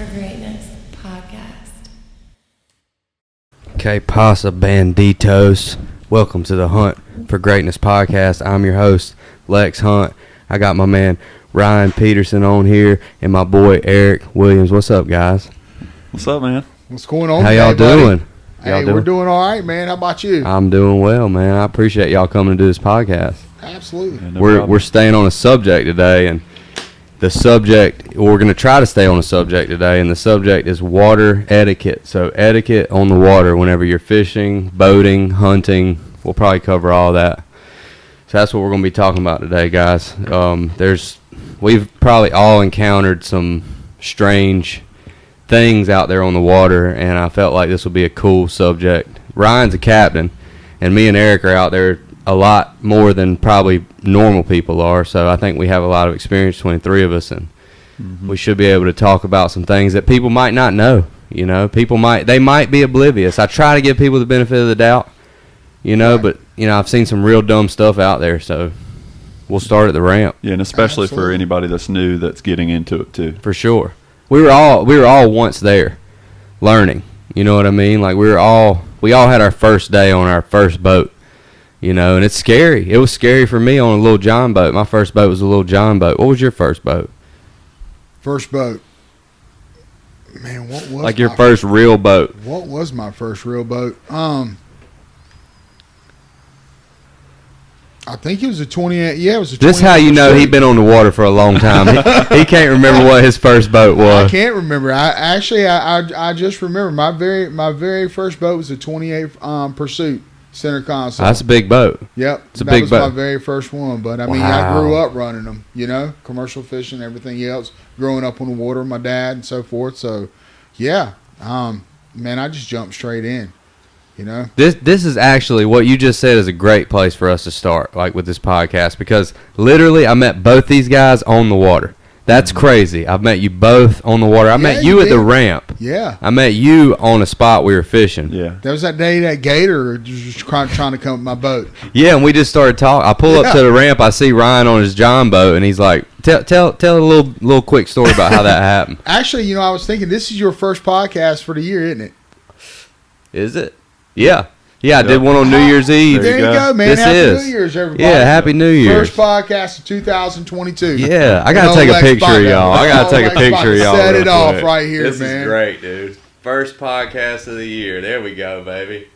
for Greatness podcast. Que pasa, banditos? Welcome to the Hunt for Greatness podcast. I'm your host, Lex Hunt. I got my man Ryan Peterson on here and my boy Eric Williams. What's up, guys? What's up, man? What's going on? How y'all doing? We're doing all right, man. How about you? I'm doing well, man. I appreciate y'all coming to do this podcast. Absolutely. Yeah, no We're staying on a subject today, and the subject, we're going to try to stay on a subject today, and the subject is water etiquette. So etiquette on the water whenever you're fishing, boating, hunting. We'll probably cover all that. So that's what we're going to be talking about today, guys. We've probably all encountered some strange things out there on the water, and I felt like this would be a cool subject. Ryan's a captain, and me and Eric are out there a lot more than probably normal people are, so I think we have a lot of experience between the three of us, and we should be able to talk about some things that people might not know. You know, they might be oblivious. I try to give people the benefit of the doubt, you know, Right. but, you know, I've seen some real dumb stuff out there, so we'll start at the ramp. Yeah, and especially for Absolutely. anybody that's new that's getting into it too. For sure. We were all once there learning. You know what I mean? Like we all had our first day on our first boat. You know, and it's scary. It was scary for me on a little John boat. My first boat was a little John boat. What was your first boat? First boat. Man, what was Like your my first real boat. What was my first real boat? I think it was a 28. Yeah, it was a 28. This is how you know he'd been on the water for a long time. He can't remember what his first boat I was. can't remember. I just remember my very first boat was a 28 Pursuit center console. That's a big boat. Yep, it's a that big was boat. my very first one. But I mean, Wow. I grew up running them. You know, commercial fishing, everything else. Growing up on the water with my dad and so forth. So, yeah, man, I just jumped straight in. You know, This is actually what you just said is a great place for us to start, like with this podcast, because literally I met both these guys on the water. That's crazy. I've met you both on the water. I met you you at the did. ramp. yeah. I met you on a spot we were fishing. Yeah. That was that day that gator was just trying to come with my boat. Yeah, and we just started talking. I pull up to the ramp. I see Ryan on his John boat, and he's like, "Tell a little quick story about how that happened." Actually, you know, I was thinking this is your first podcast for the year, isn't it? Is it? Yeah. I did one on New Year's Eve. There you go, man. This Happy is. New Year's, everybody. Yeah, Happy New Year's. First podcast of 2022. Yeah, I gotta No take a Lex picture of Bottom. y'all. I gotta No take a Lex picture Bottom. of y'all. Set real it off quick. right here, This man. is great, dude. First podcast of the year. There we go, baby.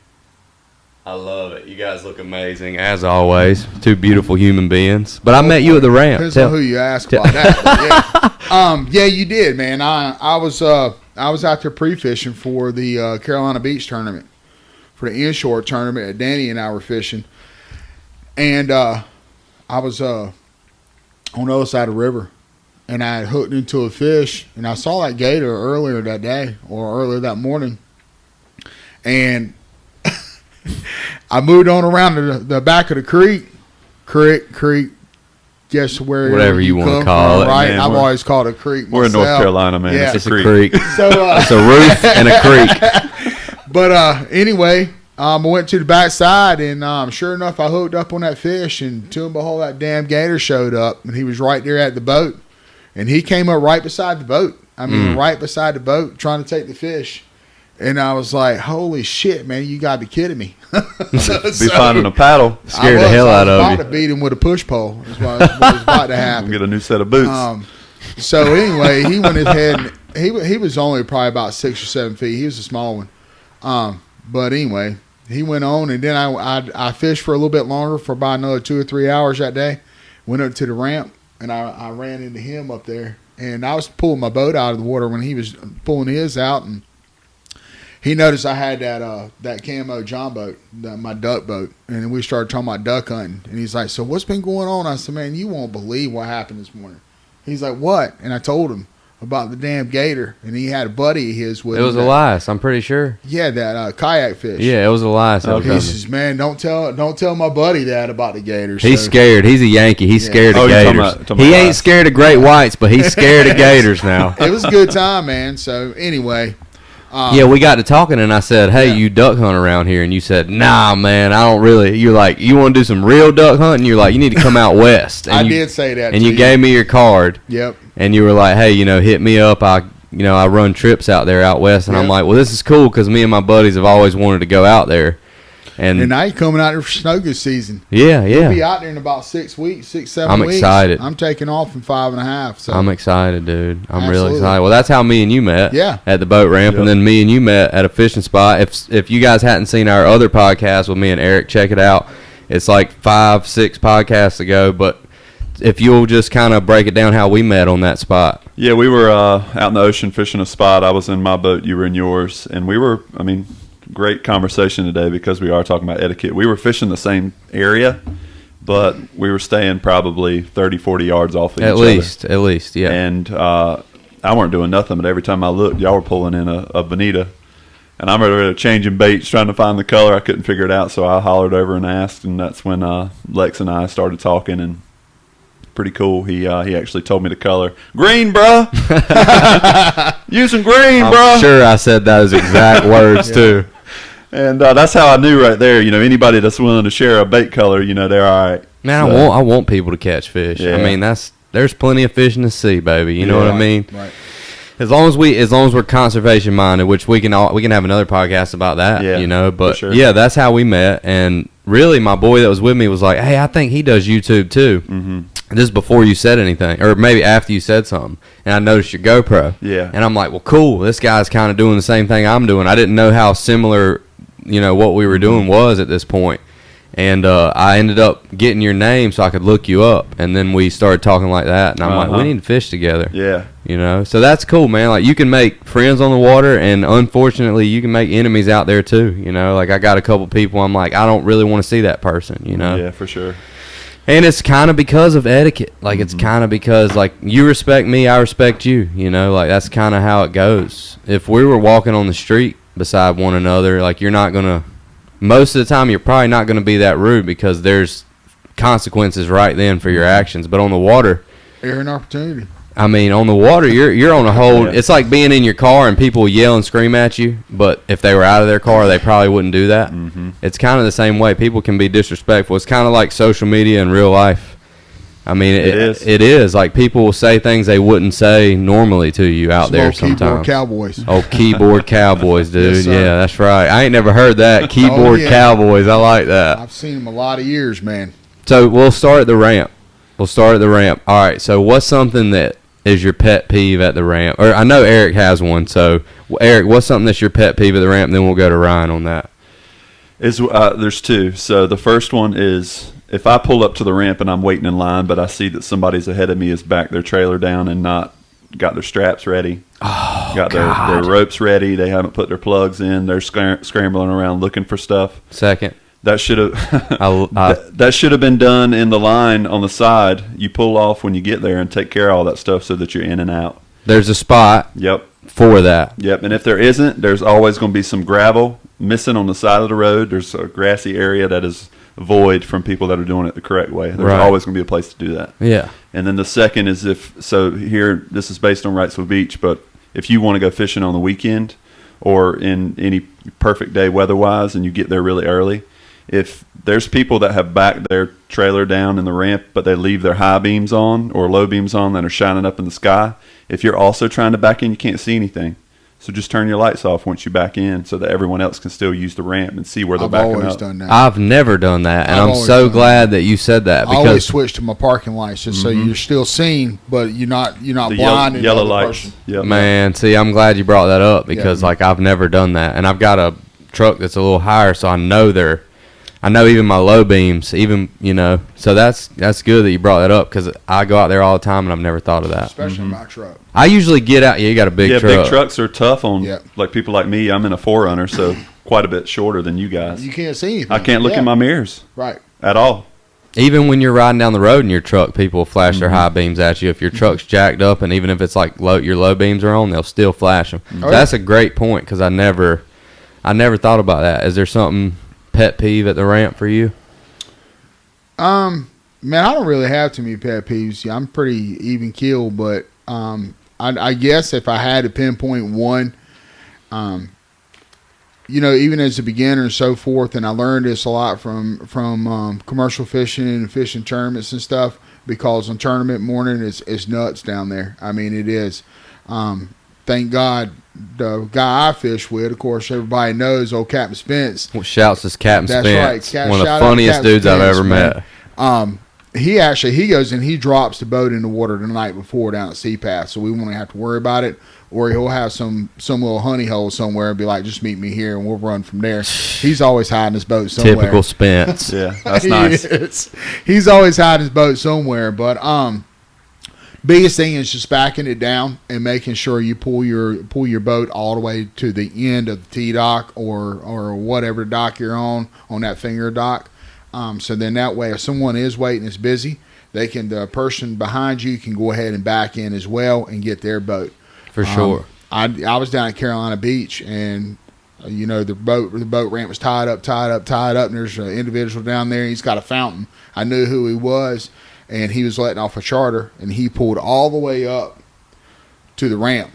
I love it. You guys look amazing as always. Two beautiful human beings. But I met you at the ramp. Depends on who you ask about that. But yeah. Yeah, you did, man. I was out there pre-fishing for the Carolina Beach tournament, for the inshore tournament that Danny and I were fishing, and I was on the other side of the river, and I had hooked into a fish, and I saw that gator earlier that day or earlier that morning, and I moved on around the back of the creek. Guess where? Whatever you wanna come call from, it, right? man. I've We're- always called it a creek. We're in North myself. Carolina, man. Yeah. It's It's a creek. So, It's a roof and a creek. but anyway, I went to the back side, and sure enough, I hooked up on that fish, and to and behold, that damn gator showed up, and he was right there at the boat, and he came up right beside the boat. I mean, right beside the boat, trying to take the fish. And I was like, holy shit, man, you got to be kidding me. Be finding a paddle. Scared the hell out of I was you. about to beat him with a push pole. Is what was about to happen. Get a new set of boots. So anyway, he went ahead and he was only probably about 6 or 7 feet. He was a small one. But anyway, he went on, and then I fished for a little bit longer for about another 2 or 3 hours that day. Went up to the ramp, and I ran into him up there. And I was pulling my boat out of the water when he was pulling his out, and he noticed I had that camo John boat, my duck boat, and we started talking about duck hunting. And he's like, "So what's been going on?" I said, "Man, you won't believe what happened this morning." He's like, "What?" And I told him about the damn gator, and he had a buddy of his with It him. was Elias, I'm pretty sure. Yeah, that kayak fish. Yeah, it was Elias. that was He coming. says, "Man, don't tell my buddy that about the gators." He's So- scared. He's a Yankee. He's Yeah. scared of Oh, you're talking gators. about He ain't Elias. scared of great whites, but he's scared of gators now. It was a good time, man. So anyway, Yeah, we got to talking, and I said, "Hey, Yeah. you duck hunt around here?" And you said, "Nah, man, I don't really." You're like, "You want to do some real duck hunting?" You're like, "You need to come out west." And I you, did say that. and to you gave me your card, Yep. and you were like, "Hey, hit me up. I I run trips out there out west, and I'm Yeah. like, well, this is cool because me and my buddies have always wanted to go out there. And now you're coming out there for snow goose season. Yeah, We'll be yeah. out there in about 6 weeks, 7 I'm weeks. excited. I'm taking off in 5.5. So I'm excited, dude. I'm really Absolutely. excited. Well, that's how me and you met. Yeah. At the boat ramp, and Yep. then me and you met at a fishing spot. If you guys hadn't seen our other podcast with me and Eric, check it out. It's like 5-6 podcasts ago, but if you'll just kind of break it down how we met on that spot. Yeah, we were out in the ocean fishing a spot. I was in my boat, you were in yours, and we were. I mean, great conversation today because we are talking about etiquette. We were fishing the same area, but we were staying probably 30, 40 yards off of each At least, yeah. And I weren't doing nothing, but every time I looked, y'all were pulling in a bonita. And I'm over there changing baits, trying to find the color. I couldn't figure it out, so I hollered over and asked, and that's when Lex and I started talking, and pretty cool. He actually told me the color. Green, bruh. Using green, I'm bruh. sure I said those exact words too. And that's how I knew right there. Anybody that's willing to share a bait color, they're all right. Man, So- I want people to catch fish. Yeah. I mean, there's plenty of fish in the sea, baby. You know what I mean? Right. As long as we're conservation minded, which we can have another podcast about that, Yeah, But for sure. yeah, that's how we met. And really, my boy that was with me was like, "Hey, I think he does YouTube too." Mm-hmm. This is before you said anything, or maybe after you said something. And I noticed your GoPro. Yeah. And I'm like, "Well, cool. This guy's kind of doing the same thing I'm doing." I didn't know how similar, what we were doing was at this point. And I ended up getting your name so I could look you up, and then we started talking like that. And I'm like, Uh-huh. "We need to fish together." Yeah. So that's cool, man. Like, you can make friends on the water, and unfortunately, you can make enemies out there too. Like, I got a couple people I'm like, I don't really want to see that person. Yeah, for sure. And it's kind of because of etiquette. Like, it's kind of because, like, you respect me, I respect you. Like, that's kind of how it goes. If we were walking on the street beside one another, like, you're not going to, most of the time, you're probably not going to be that rude because there's consequences right then for your actions. But on the water, Air and opportunity. I mean, on the water, you're on a whole. Yeah. It's like being in your car and people yell and scream at you. But if they were out of their car, they probably wouldn't do that. Mm-hmm. It's kind of the same way. People can be disrespectful. It's kind of like social media in real life. I mean, It is. It is like people will say things they wouldn't say normally to you out Some there old keyboard sometimes. cowboys. Oh, keyboard cowboys, dude. Yes, sir. Yeah, that's right. I ain't never heard that. Keyboard yeah. cowboys. I like that. I've seen them a lot of years, man. So we'll start at the ramp. All right. So what's something that is your pet peeve at the ramp? Or I know Eric has one. So Eric, what's something that's your pet peeve at the ramp? And then we'll go to Ryan on that. There's two. So the first one is if I pull up to the ramp and I'm waiting in line, but I see that somebody's ahead of me has backed their trailer down and not got their straps ready, got their ropes ready, they haven't put their plugs in, they're scrambling around looking for stuff. Second. That should have I- that should have been done in the line on the side. You pull off when you get there and take care of all that stuff so that you're in and out. There's a spot Yep. for that. Yep, and if there isn't, there's always going to be some gravel missing on the side of the road. There's a grassy area that is void from people that are doing it the correct way. There's Right. always going to be a place to do that. Yeah. And then the second is here, this is based on Wrightsville Beach, but if you want to go fishing on the weekend or in any perfect day weather-wise and you get there really early, if there's people that have backed their trailer down in the ramp, but they leave their high beams on or low beams on that are shining up in the sky, if you're also trying to back in, you can't see anything. So just turn your lights off once you back in so that everyone else can still use the ramp and see where they're I've backing always up. done that. I've never done that, and I've I'm always so done glad that you said that I always because switch to my parking lights just so you're still seen, but you're not The blind. yellow lights. Yep. man, see, I'm glad you brought that up because Yeah. like I've never done that, and I've got a truck that's a little higher, so I know even my low beams, so that's good that you brought that up because I go out there all the time and I've never thought of that. Especially in my truck. I usually get out. Yeah, you got a big Yeah, truck. big trucks are tough on Yeah. like people like me. I'm in a 4Runner, so quite a bit shorter than you guys. You can't see anything. I can't look Yeah. in my mirrors Right. at all. Even when you're riding down the road in your truck, people will flash their high beams at you. If your truck's jacked up, and even if it's like your low beams are on, they'll still flash them. Oh, That's a great point because I never thought about that. Is there something pet peeve at the ramp for you? Man, I don't really have too many pet peeves. Yeah, I'm pretty even keel, but I guess if I had to pinpoint one, even as a beginner and so forth, and I learned this a lot from commercial fishing and fishing tournaments and stuff, because on tournament morning it's nuts down there. I mean, it is. thank God, the guy I fish with, of course, everybody knows old Captain Spence. Well, shouts to Captain That's Spence. right. One of the Shout out funniest Captain dudes I've Spence, ever man. met. He goes and he drops the boat in the water the night before down at Sea Path, so we won't have to worry about it. Or he'll have some little honey hole somewhere and be like, just meet me here and we'll run from there. He's always hiding his boat somewhere. Typical Spence. Yeah, that's nice. He's always hiding his boat somewhere. But biggest thing is just backing it down and making sure you pull your boat all the way to the end of the T dock or whatever dock you're on that finger dock. So then that way, if someone is waiting, it's busy, the person behind you can go ahead and back in as well and get their boat. For sure. I was down at Carolina Beach, and the boat ramp was tied up, and there's an individual down there. He's got a fountain. I knew who he was, and he was letting off a charter, and he pulled all the way up to the ramp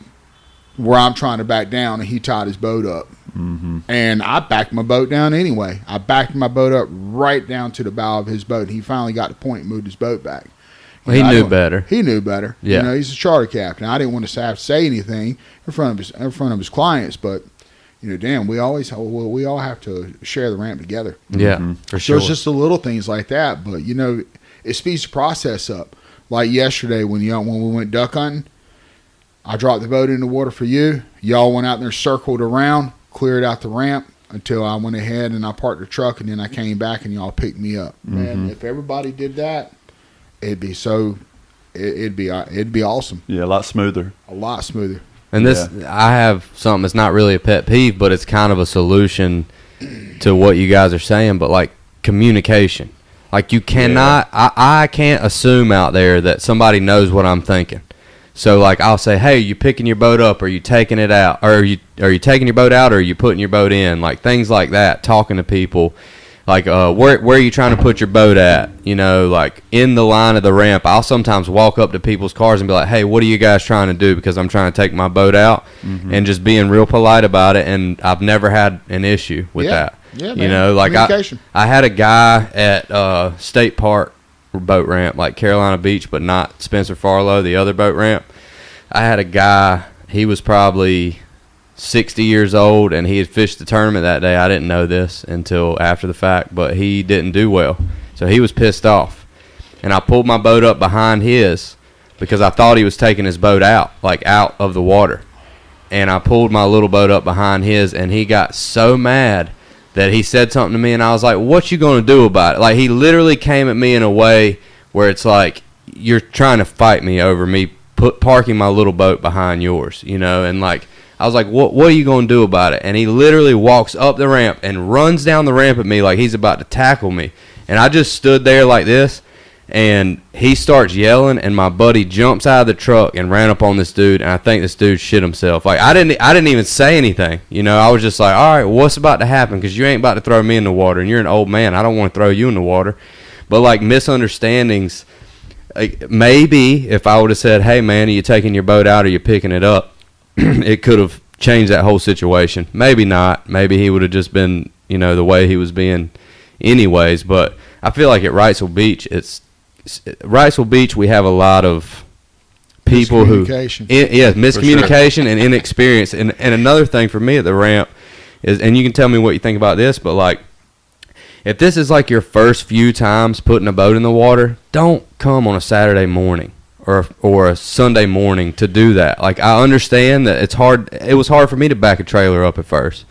where I'm trying to back down, and he tied his boat up. Mm-hmm. And I backed my boat down anyway. I backed my boat up right down to the bow of his boat, and he finally got the point and moved his boat back. Well, he knew better. He knew better. Yeah. He's a charter captain. I didn't want to have to say anything in front of his clients, but damn, we all have to share the ramp together. Yeah, for sure. So it's just the little things like that, but it speeds the process up. Like yesterday when we went duck hunting, I dropped the boat in the water for you. Y'all went out there, circled around, cleared out the ramp until I went ahead and I parked the truck, and then I came back and y'all picked me up. Mm-hmm. Man, if everybody did that, it'd be awesome. Yeah, a lot smoother. A lot smoother. And I have something that's not really a pet peeve, but it's kind of a solution to what you guys are saying, but like communication. Like you cannot, I can't assume out there that somebody knows what I'm thinking. So like I'll say, hey, you picking your boat up, or you taking it out, or are you taking your boat out, or are you putting your boat in? Like things like that, talking to people. Like, where are you trying to put your boat at? Like in the line of the ramp. I'll sometimes walk up to people's cars and be like, hey, what are you guys trying to do? Because I'm trying to take my boat out, and just being real polite about it. And I've never had an issue with that. Yeah, man. Like I had a guy at State Park boat ramp, like Carolina Beach, but not Spencer Farlow, the other boat ramp. I had a guy, he was probably 60 years old, and he had fished the tournament that day. I didn't know this until after the fact, but he didn't do well. So he was pissed off. And I pulled my boat up behind his because I thought he was taking his boat out, like out of the water. And I pulled my little boat up behind his, and he got so mad that he said something to me, and I was like, what you going to do about it? Like, he literally came at me in a way where it's like, you're trying to fight me over me parking my little boat behind yours, and like, I was like, what are you going to do about it? And he literally walks up the ramp and runs down the ramp at me like he's about to tackle me. And I just stood there like this, and he starts yelling, and my buddy jumps out of the truck and ran up on this dude, and I think this dude shit himself. Like, I didn't even say anything. I was just like, all right, what's about to happen? Because you ain't about to throw me in the water, and you're an old man. I don't want to throw you in the water. But, like, misunderstandings, like, maybe if I would have said, hey, man, are you taking your boat out or you picking it up? It could have changed that whole situation. Maybe not. Maybe he would have just been, the way he was being anyways. But I feel like at Wrightsville Beach, we have a lot of people who... miscommunication and inexperience. And another thing for me at the ramp is, and you can tell me what you think about this, but like, if this is like your first few times putting a boat in the water, don't come on a Saturday morning or a Sunday morning to do that. Like, I understand that it's hard. It was hard for me to back a trailer up at first,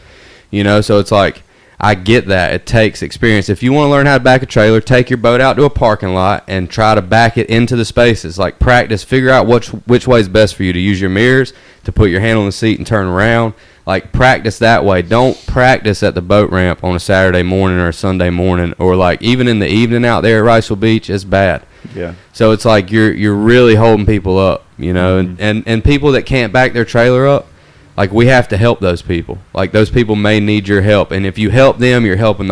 so it's like, I get that. It takes experience. If you want to learn how to back a trailer, take your boat out to a parking lot and try to back it into the spaces. Like, practice. Figure out which way is best for you, to use your mirrors, to put your hand on the seat and turn around. Like, practice that way. Don't practice at the boat ramp on a Saturday morning or a Sunday morning, or like even in the evening out there at Wrightsville Beach. It's bad. Yeah. So it's like you're really holding people up, and people that can't back their trailer up. Like, we have to help those people. Like, those people may need your help. And if you help them, you're helping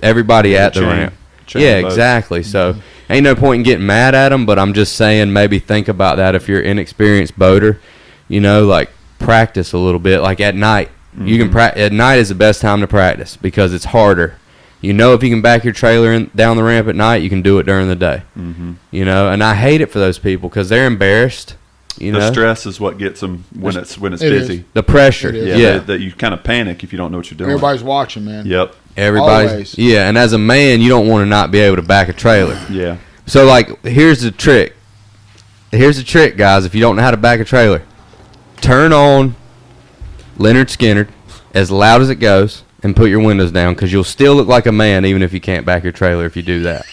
everybody at the ramp. Yeah, exactly. So, ain't no point in getting mad at them, but I'm just saying maybe think about that if you're an inexperienced boater. Like, practice a little bit. Like, at night. You can at night is the best time to practice because it's harder. If you can back your trailer down the ramp at night, you can do it during the day. And I hate it for those people because they're embarrassed. You The know, stress is what gets them when it's It busy. is. the pressure. It is. Yeah, Yeah, that you kind of panic if you don't know what you're doing. Everybody's watching, man. Yep. everybody's. Always. Yeah, and as a man, you don't want to not be able to back a trailer. Yeah. So, like, here's the trick. Here's the trick, guys. If you don't know how to back a trailer, turn on Leonard Skinner as loud as it goes and put your windows down, because you'll still look like a man even if you can't back your trailer if you do that.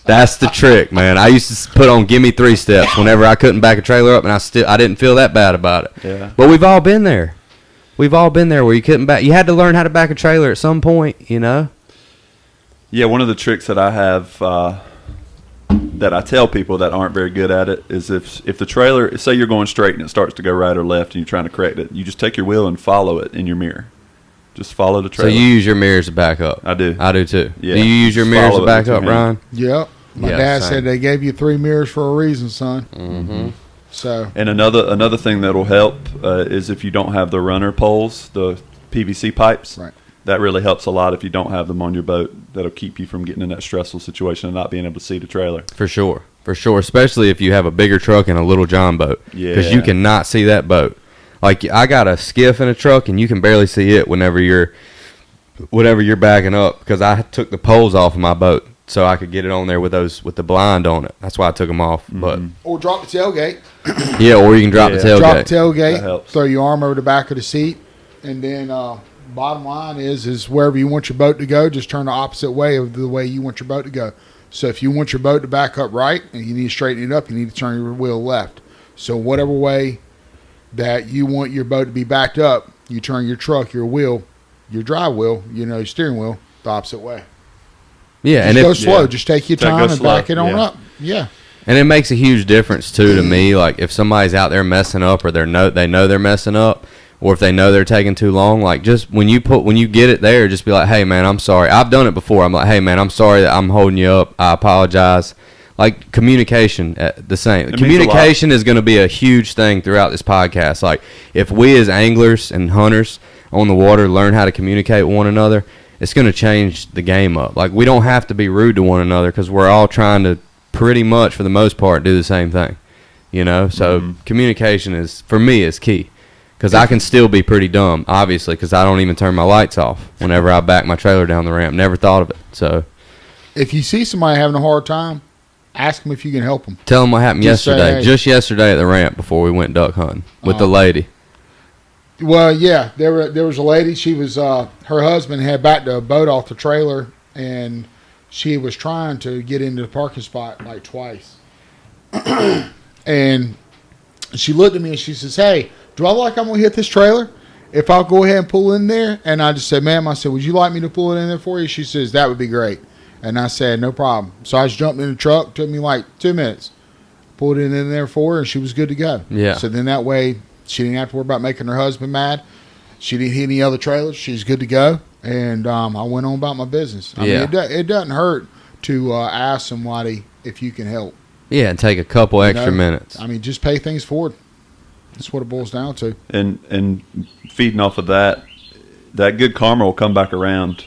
That's the trick, man. I used to put on Gimme 3 Steps whenever I couldn't back a trailer up, and I didn't feel that bad about it. Yeah. But we've all been there. We've all been there where you couldn't back. You had to learn how to back a trailer at some point, you know? Yeah, one of the tricks that I have that I tell people that aren't very good at it is if the trailer, say you're going straight and it starts to go right or left and you're trying to correct it, you just take your wheel and follow it in your mirror. Just follow the So trailer. you use your mirrors to back up. I do. I do too. Yeah. Do you use your Just mirrors follow to it back with your up, hand. Ryan? Yep. My Yeah, dad same. said they gave you 3 mirrors for a reason, son. Mm-hmm. So And another thing that'll help is if you don't have the runner poles, the PVC pipes. Right. That really helps a lot if you don't have them on your boat. That'll keep you from getting in that stressful situation and not being able to see the trailer. For sure. For sure. Especially if you have a bigger truck and a little John boat. Because you Yeah. cannot see that boat. Like, I got a skiff in a truck, and you can barely see it whenever you're backing up, because I took the poles off of my boat so I could get it on there with the blind on it. That's why I took them off. or drop the tailgate. But yeah, or you can drop the Yeah. tailgate. Drop the That tailgate. helps. Throw your arm over the back of the seat, and then bottom line is wherever you want your boat to go, just turn the opposite way of the way you want your boat to go. So if you want your boat to back up right and you need to straighten it up, you need to turn your wheel left. So whatever way that you want your boat to be backed up, you turn your truck, your wheel, your drive wheel, your steering wheel, the opposite way. Yeah, Just and go if, slow. yeah. Just take your Go time and slow, back it on yeah. up. Yeah. and it makes a huge difference too to me. Like, if somebody's out there messing up, or they know they're messing up, or if they know they're taking too long, like, just when you get it there, just be like, hey man, I'm sorry. I've done it before. I'm like, hey man, I'm sorry that I'm holding you up. I apologize. Like, communication, the same. It means a Communication is going to be a huge thing throughout this podcast. Like, if we as anglers and hunters on the water learn how to communicate with one another, it's going to change the game up. Like, we don't have to be rude to one another, because we're all trying to pretty much, for the most part, do the same thing. So communication is, for me, is key. Because I can still be pretty dumb, obviously, because I don't even turn my lights off whenever I back my trailer down the ramp. Never thought of it. So If you see somebody having a hard time, ask them if you can help them. tell them what happened Just say, yesterday. hey. Just yesterday at the ramp before we went duck hunting with the lady. Well, yeah, there was a lady. She was her husband had backed a boat off the trailer, and she was trying to get into the parking spot like twice. And she looked at me and she says, "Hey, do I look like I'm gonna hit this trailer if I'll go ahead and pull in there?" And I just said, "Ma'am," I said, "would you like me to pull it in there for you?" She says, "That would be great." And I said, "No problem." So I just jumped in the truck. Took me like 2 minutes. Pulled it in there for her, and she was good to go. Yeah. So then that way, she didn't have to worry about making her husband mad. She didn't hit any other trailers. She's good to go. And I went on about my business. I Yeah. mean, it doesn't hurt to ask somebody if you can help. Yeah, and take a couple You extra know? minutes. I mean, just pay things forward. That's what it boils down to. And feeding off of that good karma will come back around.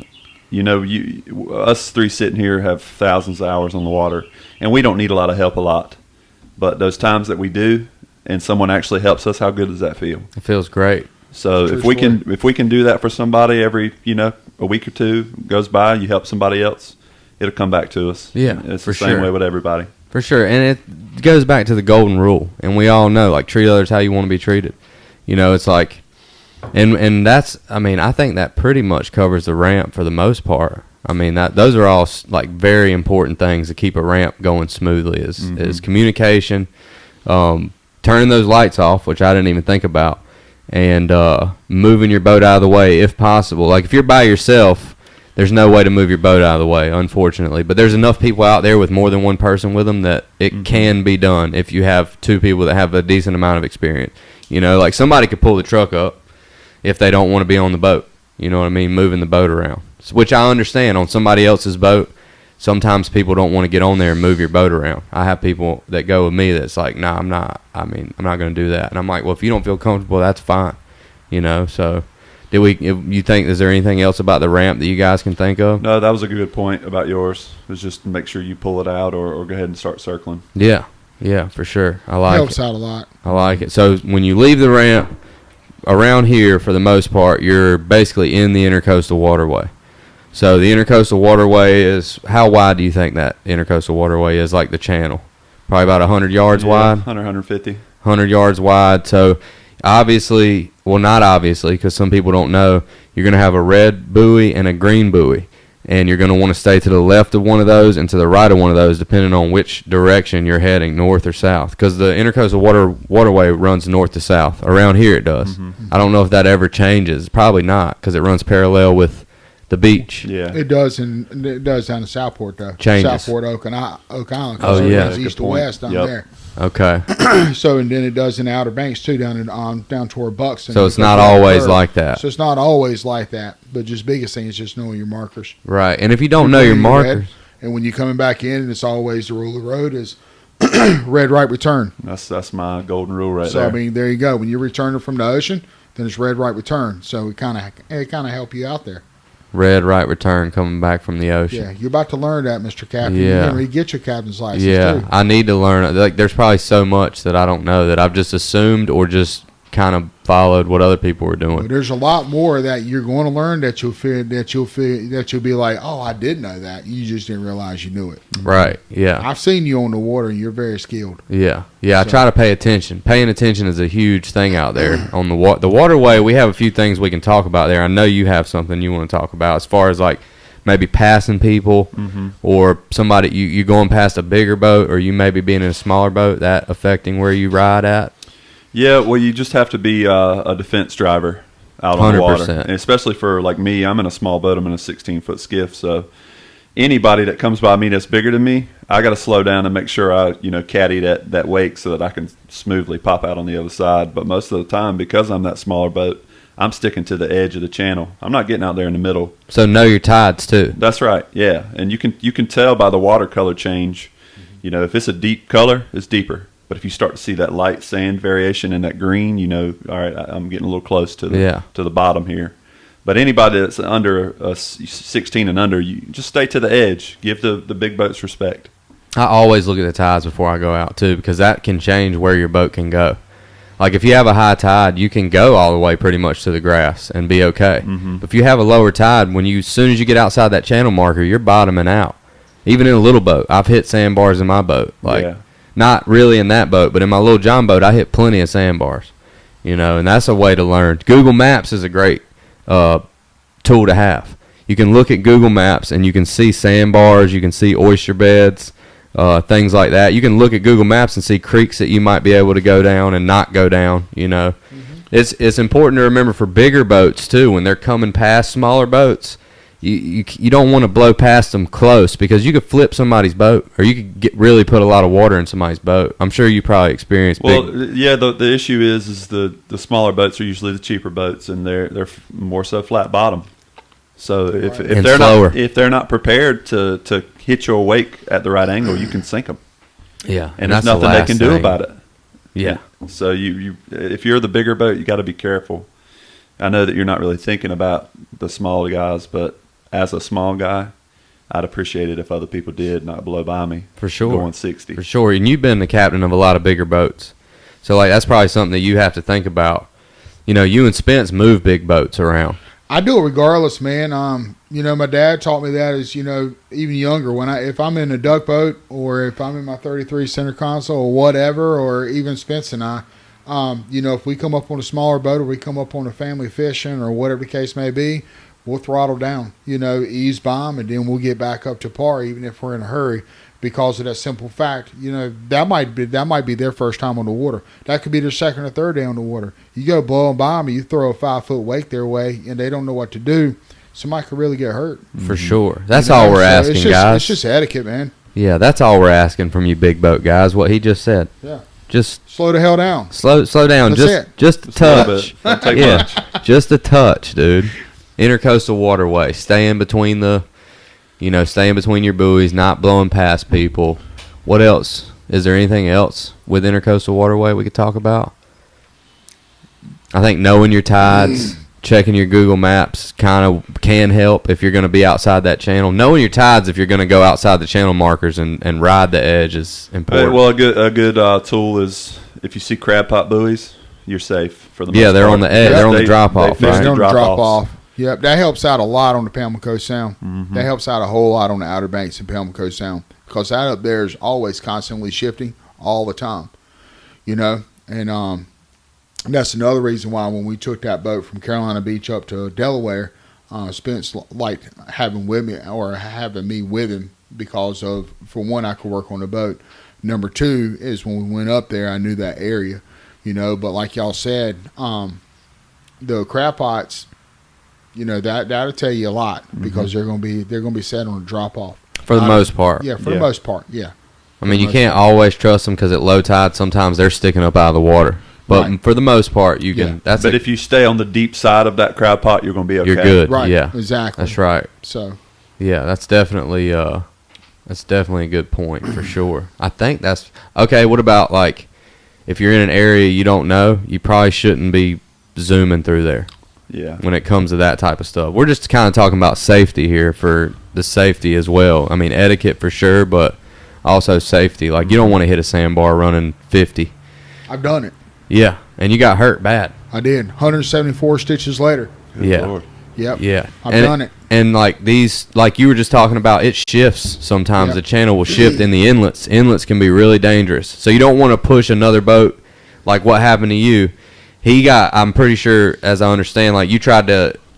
Us three sitting here have thousands of hours on the water, and we don't need a lot of help a lot. But those times that we do, and someone actually helps us, how good does that feel? It feels great. So True if we can do that for somebody every a week or two goes by, you help somebody else, it'll come back to us. Yeah, It's for the same sure. way with everybody. For sure. And it goes back to the golden rule. And we all know, like, treat others how you want to be treated. It's like, and that's, I mean, I think that pretty much covers the ramp for the most part. I mean, those are all, like, very important things to keep a ramp going smoothly is communication, turning those lights off, which I didn't even think about, and moving your boat out of the way if possible. Like, if you're by yourself, there's no way to move your boat out of the way, unfortunately. But there's enough people out there with more than one person with them that it can be done if you have two people that have a decent amount of experience. Like, somebody could pull the truck up if they don't want to be on the boat. You know what I mean? Moving the boat around. Which I understand. On somebody else's boat, sometimes people don't want to get on there and move your boat around. I have people that go with me that's like, nah, I'm not. I'm not going to do that. And I'm like, well, if you don't feel comfortable, that's fine. So... is there anything else about the ramp that you guys can think of? No, that was a good point about yours. It was just to make sure you pull it out or go ahead and start circling. Yeah. Yeah, for sure. I like Helps it. out a lot. I like it. So when you leave the ramp around here, for the most part, you're basically in the Intercoastal Waterway. So the Intercoastal Waterway is, how wide do you think that Intercoastal Waterway is, like the channel? Probably about 100 yards wide? 100, 150. 100 yards wide. So obviously, well, not obviously, because some people don't know, you're going to have a red buoy and a green buoy. And you're going to want to stay to the left of one of those and to the right of one of those, depending on which direction you're heading, north or south. Because the Intercoastal Waterway runs north to south. Around here it does. Mm-hmm. I don't know if that ever changes. Probably not, because it runs parallel with the beach. Yeah. It does, and it does down in Southport though. Changes. Southport, Oak Island. Oh, So it yeah. runs Good east to point. west down Yep. there. Okay. So and then it does in the Outer Banks too, down in down toward Buxton. So it's It goes not down the always curve. like that. So it's not always like that, but just biggest thing is just knowing your markers. Right. And if you don't know your Red, markers, and when you're coming back in, it's always the rule of the road is red right return. That's my golden rule right So there. I mean, there you go. When you're returning from the ocean, then it's red right return. So it kind of help you out there. red right return coming back from the ocean. Yeah, you're about to learn that, Mr. Captain. Yeah. You're going to get your captain's license Yeah, too. I need to learn. Like, there's probably so much that I don't know that I've just assumed or just kind of followed what other people were But doing. there's a lot more that you're going to learn that you'll be like, oh, I did know that. You just didn't realize you knew it. Right. Yeah. I've seen you on the water, and you're very skilled. Yeah. Yeah. I So- try to pay attention. Paying attention is a huge thing out there on the waterway. We have a few things we can talk about there. I know you have something you want to talk about as far as like maybe passing people or somebody you going past a bigger boat or you maybe being in a smaller boat, that affecting where you ride at. Yeah, well, you just have to be a defense driver out on the water, 100%. and especially for like me. I'm in a small boat. I'm in a 16-foot skiff, so anybody that comes by me that's bigger than me, I got to slow down and make sure I caddy that wake so that I can smoothly pop out on the other side. But most of the time, because I'm that smaller boat, I'm sticking to the edge of the channel. I'm not getting out there in the middle. So know your tides too. That's right. Yeah, and you can tell by the watercolor change. If it's a deep color, it's deeper. But if you start to see that light sand variation in that green, all right, I'm getting a little close to the bottom here. But anybody that's under a 16 and under, you just stay to the edge. Give the big boats respect. I always look at the tides before I go out too, because that can change where your boat can go. Like if you have a high tide, you can go all the way pretty much to the grass and be okay. Mm-hmm. If you have a lower tide, as soon as you get outside that channel marker, you're bottoming out. Even in a little boat, I've hit sandbars in my boat. Yeah. Not really in that boat, but in my little John boat, I hit plenty of sandbars. And that's a way to learn. Google Maps is a great tool to have. You can look at Google Maps and you can see sandbars, you can see oyster beds, things like that. You can look at Google Maps and see creeks that you might be able to go down and not go down. It's important to remember for bigger boats too, when they're coming past smaller boats. You don't want to blow past them close because you could flip somebody's boat or you could really put a lot of water in somebody's boat. I'm sure you probably experienced Yeah. The issue is the smaller boats are usually the cheaper boats, and they're more so flat bottom. So if And they're slower. not if they're not prepared to hit your wake at the right angle, you can sink them, Yeah, and there's nothing they can do about it. Yeah. So you if you're the bigger boat, you got to be careful. I know that you're not really thinking about the smaller guys, but as a small guy, I'd appreciate it if other people did not blow by me. For sure. Going 60. For sure. And you've been the captain of a lot of bigger boats. So, that's probably something that you have to think about. You and Spence move big boats around. I do it regardless, man. My dad taught me that as, even younger. If I'm in a duck boat or if I'm in my 33 center console or whatever, or even Spence and I, if we come up on a smaller boat or we come up on a family fishing or whatever the case may be, we'll throttle down, ease bomb, and then we'll get back up to par, even if we're in a hurry, because of that simple fact. That might be their first time on the water. That could be their second or third day on the water. You go blowing by them, you throw a 5-foot wake their way, and they don't know what to do. Somebody could really get hurt. For sure. That's all we're asking, it's just, guys. It's just etiquette, man. Yeah, that's all we're asking from you big boat guys, what he just said. Yeah. Just Slow the hell down. slow down. That's it. Just a Just a little touch. bit. Don't take Yeah, much. just a touch, dude. Intercoastal waterway. Stay in between stay in between your buoys, not blowing past people. What else? Is there anything else with intercoastal waterway we could talk about? I think knowing your tides, checking your Google Maps kind of can help if you're going to be outside that channel. Knowing your tides if you're going to go outside the channel markers and ride the edge is important. Well, a good tool is if you see crab pot buoys, you're safe for the most Yeah, they're part. on the edge. They're on the drop-off, They right? fix They're the on the drop drop-offs. off. Yep, that helps out a lot on the Pamlico Sound. Mm-hmm. That helps out a whole lot on the Outer Banks and Pamlico Sound because that up there is always constantly shifting all the time, and that's another reason why when we took that boat from Carolina Beach up to Delaware, Spence liked having me with him because of, for one, I could work on the boat. Number two is when we went up there, I knew that area, but like y'all said, the crab pots, that'll tell you a lot because they're gonna be set on a drop off For the most part. Yeah, for the most part, yeah. I mean, you can't always trust them because at low tide, sometimes they're sticking up out of the water. But Right. for the most part, you can. Yeah. But if you stay on the deep side of that crab pot, you're going to be okay. you're good. Right. Yeah, Exactly. that's right. So Yeah, that's definitely a good point for sure. I think that's okay. What about like if you're in an area you don't know, you probably shouldn't be zooming through there Yeah. when it comes to that type of stuff. We're just kind of talking about safety here for the safety as well. I mean, etiquette for sure, but also safety. Like you don't want to hit a sandbar running 50. I've done it. Yeah, and you got hurt bad. I did. 174 stitches later. Good Yeah. Lord. Yep. Yeah, I've and done it. And like these, like you were just talking about, it shifts sometimes. Yep. The channel will shift in the inlets. Inlets can be really dangerous. So you don't want to push another boat like what happened to you. I'm pretty sure, as I understand, like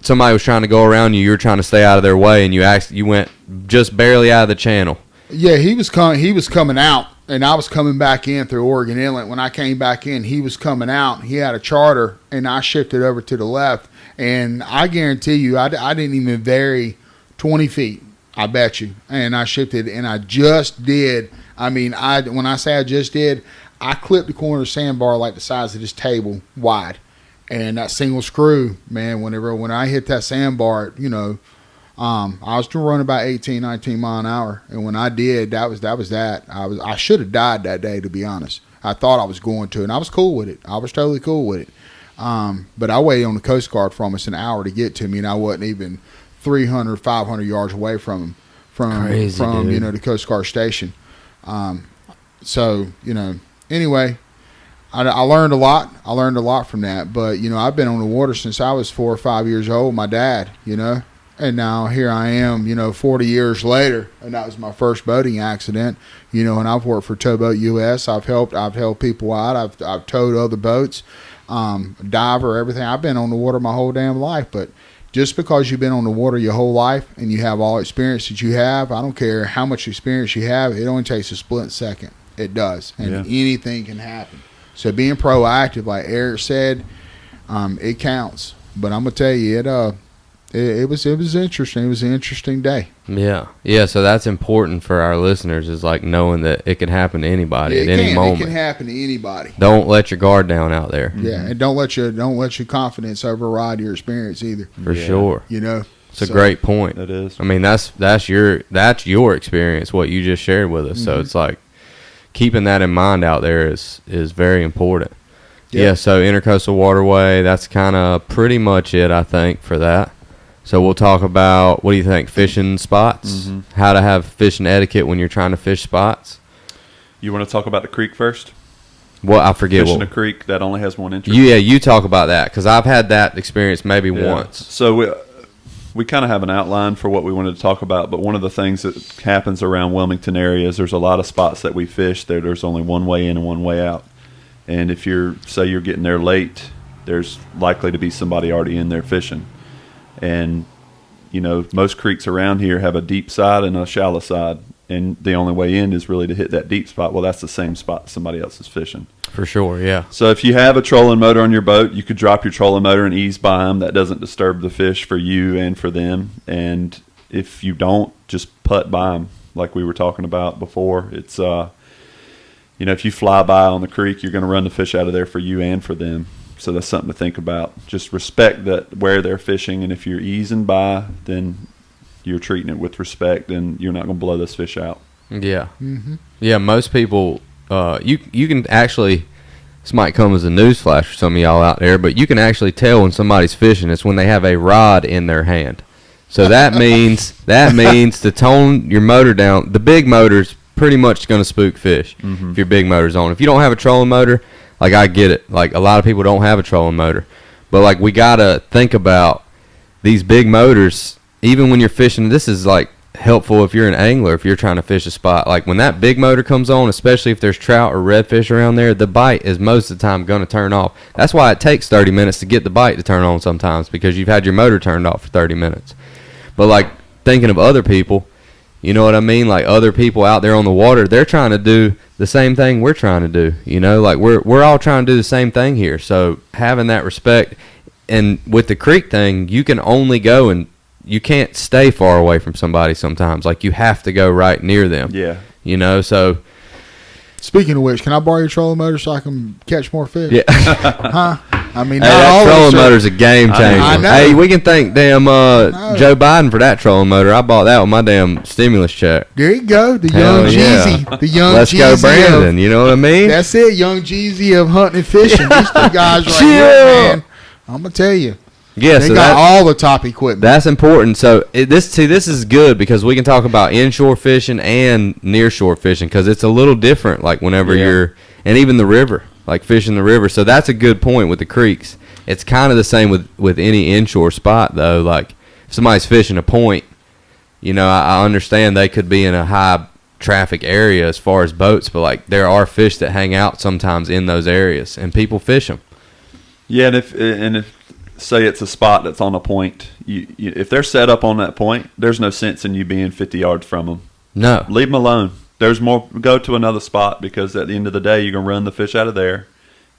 somebody was trying to go around you. You were trying to stay out of their way, and you went just barely out of the channel. Yeah, he was coming out, and I was coming back in through Oregon Inlet. When I came back in, he was coming out. He had a charter, and I shifted over to the left. And I guarantee you, I didn't even vary 20 feet. I bet you. And I shifted, and I just did. I mean, when I say I just did, I clipped the corner of the sandbar like the size of this table wide. And that single screw, man, when I hit that sandbar, I was running about 18, 19 mile an hour, and when I did, that was that. I should have died that day, to be honest. I thought I was going to, and I was cool with it. I was totally cool with it. But I waited on the Coast Guard for almost an hour to get to me, and I wasn't even 300, 500 yards away from Crazy, dude. the Coast Guard station. Anyway, I learned a lot. I learned a lot from that. But I've been on the water since I was 4 or 5 years old. My dad, And now here I am, 40 years later, and that was my first boating accident. And I've worked for Towboat US. I've helped people out. I've towed other boats, diver, everything. I've been on the water my whole damn life. But just because you've been on the water your whole life and you have all the experience that you have, I don't care how much experience you have. It only takes a split second. It does, and anything can happen. So being proactive, like Eric said, it counts. But I'm gonna tell you, it was interesting. It was an interesting day. Yeah. So that's important for our listeners, is like knowing that it can happen to anybody at any moment. It can happen to anybody. Don't let your guard down out there. Yeah, and don't let your confidence override your experience either. For sure. It's a great point. That is. I mean, that's your experience, what you just shared with us. So it's like keeping that in mind out there is very important. Yep. Yeah. So Intercoastal Waterway, that's kind of pretty much it, I think, for that. So we'll talk about, what do you think, fishing spots? How to have fishing etiquette when you're trying to fish spots? You want to talk about the creek first? Well, I forget Fishing what. a creek that only has one entrance. Yeah, you talk about that, because I've had that experience maybe once. So we kind of have an outline for what we wanted to talk about, but one of the things that happens around Wilmington area is there's a lot of spots that we fish there's only one way in and one way out. And if you're getting there late, there's likely to be somebody already in there fishing. And, most creeks around here have a deep side and a shallow side. And the only way in is really to hit that deep spot. Well, that's the same spot somebody else is fishing. For sure, yeah. So if you have a trolling motor on your boat, you could drop your trolling motor and ease by them. That doesn't disturb the fish for you and for them. And if you don't, just putt by them like we were talking about before. It's, if you fly by on the creek, you're going to run the fish out of there for you and for them. So that's something to think about. Just respect that where they're fishing, and if you're easing by, then you're treating it with respect, and you're not going to blow this fish out. Yeah. Yeah, most people, you can actually this might come as a newsflash for some of y'all out there, but you can actually tell when somebody's fishing. It's when they have a rod in their hand. So that means to tone your motor down. The big motor's pretty much going to spook fish if your big motor's on. If you don't have a trolling motor, like, I get it. Like, a lot of people don't have a trolling motor. But, like, we got to think about these big motors, even when you're fishing. This is, like, helpful if you're an angler, if you're trying to fish a spot. Like, when that big motor comes on, especially if there's trout or redfish around there, the bite is most of the time going to turn off. That's why it takes 30 minutes to get the bite to turn on sometimes, because you've had your motor turned off for 30 minutes. But, like, thinking of other people, you know what I mean? Like, other people out there on the water, they're trying to do the same thing we're trying to do. You know, like, we're all trying to do the same thing here. So having that respect, and with the creek thing, you can only go, and you can't stay far away from somebody sometimes. Like, you have to go right near them. Yeah. You know, so. Speaking of which, can I borrow your trolling motor so I can catch more fish? Yeah. Huh? I mean, Hey, not that always, trolling sir. motor's a game changer. I know. Hey, we can thank damn Joe Biden for that trolling motor. I bought that with my damn stimulus check. There you go, the Hell young yeah. Jeezy, the young Let's go, Jeezy Brandon. of, You know what I mean? that's it, young Jeezy of hunting and fishing. These two guys right Chill. here, man. I'm gonna tell you, Yeah, they so got that, all the top equipment. that's important. So this is good because we can talk about inshore fishing and nearshore fishing, because it's a little different. Like, whenever you're, and even the river, like fishing the river. So that's a good point with the creeks. It's kind of the same with any inshore spot, though. Like, if somebody's fishing a point, you know, I understand they could be in a high traffic area as far as boats, but, like, there are fish that hang out sometimes in those areas, and people fish them. Yeah, and if say it's a spot that's on a point, if they're set up on that point, there's no sense in you being 50 yards from them. No. Leave them alone. There's more. Go to another spot, because at the end of the day, you're gonna run the fish out of there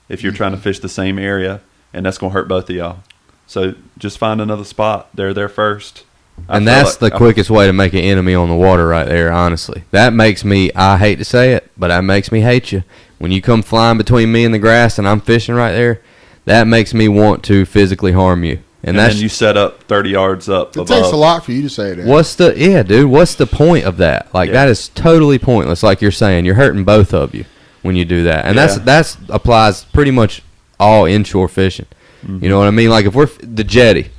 if you're trying to fish the same area, and that's gonna hurt both of y'all. So just find another spot. They're there first. And that's the quickest way to make an enemy on the water right there, honestly. That makes me, I hate to say it, but that makes me hate you. When you come flying between me and the grass and I'm fishing right there, that makes me want to physically harm you. And that's then you set up 30 yards up It above. takes a lot for you to say that. what's the point of that? Like, that is totally pointless. Like you're saying, you're hurting both of you when you do that. And that's applies pretty much all inshore fishing. You know what I mean? Like, if we're the jetty,